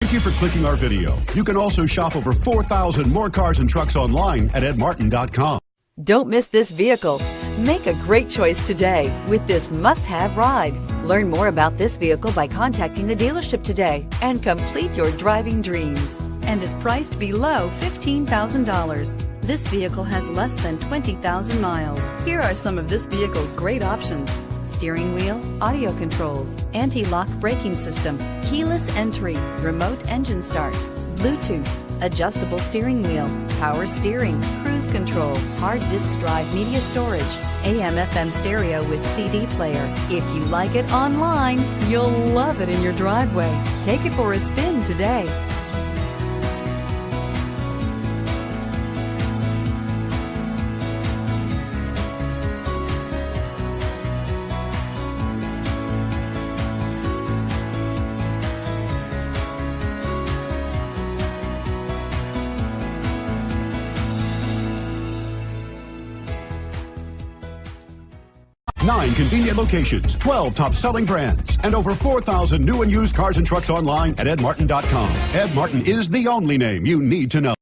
Thank you for clicking our video. You can also shop over 4,000 more cars and trucks online at edmartin.com. Don't miss this vehicle. Make a great choice today with this must-have ride. Learn more about this vehicle by contacting the dealership today and complete your driving dreams, and is priced below $15,000. This vehicle has less than 20,000 miles. Here are some of this vehicle's great options: steering wheel audio controls, anti-lock braking system, keyless entry, remote engine start, Bluetooth, adjustable steering wheel, power steering, cruise control, hard disk drive media storage, AM/FM stereo with CD player. If you like it online, you'll love it in your driveway. Take it for a spin today. Nine convenient locations, 12 top-selling brands, and over 4,000 new and used cars and trucks online at edmartin.com. Ed Martin is the only name you need to know.